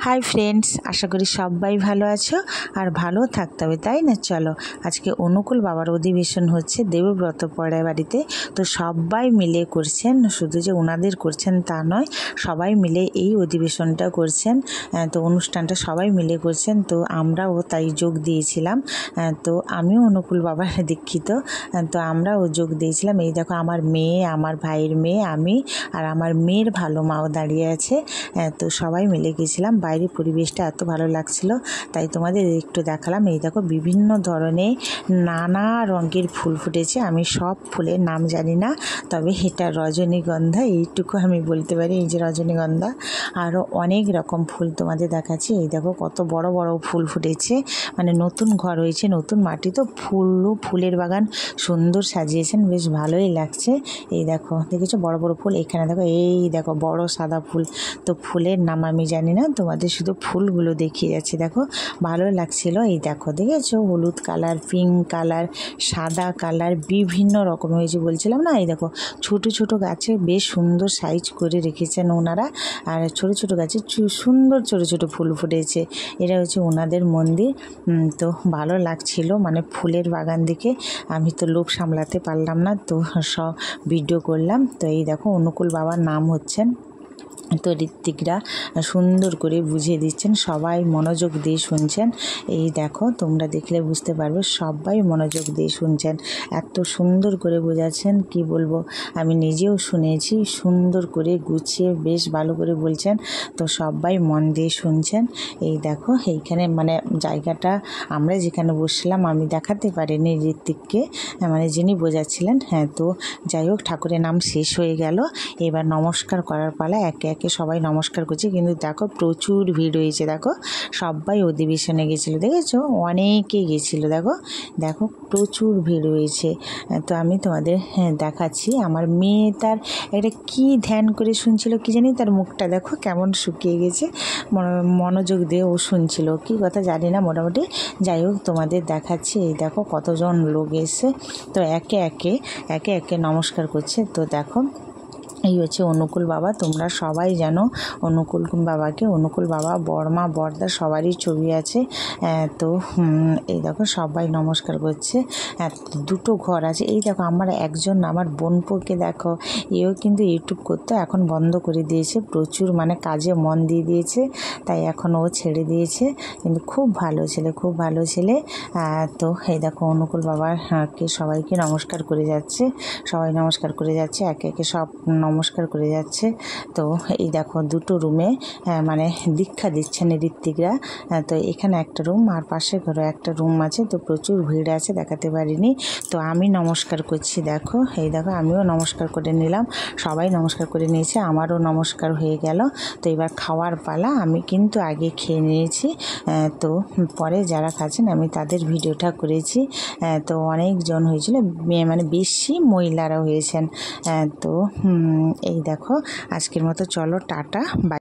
Hi friends आशा करी सबाई भालो आछो और भालो थाकते होबे ताई ना। चलो आज के अनुकूल बाबार अधिवेशन होच्छे देवव्रत पड़ाय बाड़ीते। तो सबाई मिले करछेन, शुधु जे उनादेर करछेन ता नय, सबाई मिले एई अधिवेशनटा करछेन। तो अनुष्ठानटा सबाई मिले करछेन। तो आमराओ ताई जोग दिएछिलाम। तो आमिओ अनुकूल बाबार दीक्षित। तो आमराओ जोग दिएछिलाम। एई देखो आमार मेये, आमार भाइयेर मेये, आमी और आमार मेयेर भालो माओ दाड़िये आछे। तो सबाई मिले गेछिलाम। বাইরে পরিবেশটা এত ভালো লাগছিল তাই তোমাদের একটু দেখালাম। এই দেখো বিভিন্ন ধরনের নানা রঙের ফুল ফুটেছে। আমি সব ফুলের নাম জানি না, তবে এটা রজনীগন্ধা এইটুকু আমি বলতে পারি। এই যে রজনীগন্ধা, আরও অনেক রকম ফুল তোমাদের দেখাচ্ছি। এই দেখো কত বড় বড় ফুল ফুটেছে, মানে নতুন ঘর হয়েছে, নতুন মাটি তো ফুলের বাগান সুন্দর সাজিয়েছেন, বেশ ভালোই লাগছে। এই দেখো দেখেছো বড় বড় ফুল। এখানে দেখো এই দেখো বড় সাদা ফুল। তো ফুলের নাম আমি জানি না, তোমাদের শুধু ফুলগুলো দেখিয়ে যাচ্ছে। দেখো ভালো লাগছিল। এই দেখো দেখেছো হলুদ কালার, পিঙ্ক কালার, সাদা কালার, বিভিন্ন রকম হয়েছে বলছিলাম না। এই দেখো ছোট ছোট গাছে বেশ সুন্দর সাইজ করে রেখেছেন ওনারা, আর ছোট ছোট গাছে সুন্দর ছোট ছোট ফুল ফুটেছে। এটা হচ্ছে ওনাদের মন্দির। তো ভালো লাগছিল, মানে ফুলের বাগান দেখে আমি তো লোভ সামলাতে পারলাম না, তো সব ভিডিও করলাম। তো এই দেখো অনুকূল বাবার নাম হচ্ছেন। তো ঋত্বিকরা সুন্দর করে বুঝিয়ে দিচ্ছেন, সবাই মনোযোগ দিয়ে শুনছেন। এই দেখো তোমরা দেখলে বুঝতে পারবে, সবাই মনোযোগ দিয়ে শুনছেন, এত সুন্দর করে বোঝাচ্ছেন কি বলবো। আমি নিজেও শুনেছি, সুন্দর করে গুছিয়ে বেশ ভালো করে বলছেন। তো সবাই মন দিয়ে শুনছেন। এই দেখো এইখানে মানে জায়গাটা আমরা যেখানে বসছিলাম আমি দেখাতে পারিনি ঋত্বিককে, মানে যিনি বোঝাচ্ছিলেন। হ্যাঁ, তো যাই হোক ঠাকুরের নাম শেষ হয়ে গেল। এবার নমস্কার করার পালা, একে একে সবাই নমস্কার করছে। কিন্তু দেখো প্রচুর ভিড় হয়েছে। দেখো সবাই অধিবেশনে গেছিলো, দেখেছো অনেকে গেছিলো। দেখো দেখো প্রচুর ভিড় হয়েছে। তো আমি তোমাদের দেখাচ্ছি। আমার মেয়ে তার একটা কি ধ্যান করে শুনছিল কি জানি, তার মুখটা দেখো কেমন শুকিয়ে গেছে, মনোযোগ দিয়ে ও শুনছিল কি কথা জানি না, মোটামুটি যাই হোক তোমাদের দেখাচ্ছি। এই দেখো কতজন লোক এসে, তো একে একে নমস্কার করছে। তো দেখো এই হচ্ছে অনুকূল বাবা। তোমরা সবাই জানো অনুকূল বাবাকে। অনুকূল বাবা, বড়মা, বড়দা সবারই ছবি আছে। তো এই দেখো সবাই নমস্কার করছে। দুটো ঘর আছে। এই দেখো আমার একজন আমার বোনপোকে দেখো, এও কিন্তু ইউটিউব করতো, এখন বন্ধ করে দিয়েছে। প্রচুর মানে কাজে মন দিয়ে দিয়েছে, তাই এখন ও ছেড়ে দিয়েছে। কিন্তু খুব ভালো ছেলে, খুব ভালো ছেলে। তো এই দেখো অনুকূল বাবাকে সবাইকে নমস্কার করে যাচ্ছে, সবাই নমস্কার করে যাচ্ছে, একে একে সব নমস্কার করে যাচ্ছে। তো এই দেখো দুটো রুমে মানে দীক্ষা দিচ্ছেন ঋত্বিকরা। তো এখানে একটা রুম আর পাশে ঘরে একটা রুম আছে। তো প্রচুর ভিড় আছে, দেখাতে পারিনি। তো আমি নমস্কার করছি। দেখো এই দেখো আমিও নমস্কার করে নিলাম, সবাই নমস্কার করে নিয়েছে, আমারও নমস্কার হয়ে গেল। তো এবার খাওয়ার পালা। আমি কিন্তু আগে খেয়ে নিয়েছি, তো পরে যারা খাচ্ছেন আমি তাদের ভিডিওটা করেছি। তো অনেকজন হয়েছিল, মানে বেশি মহিলারা হয়েছেন। তো এই দেখো আজকের মতো চলো টাটা বাই।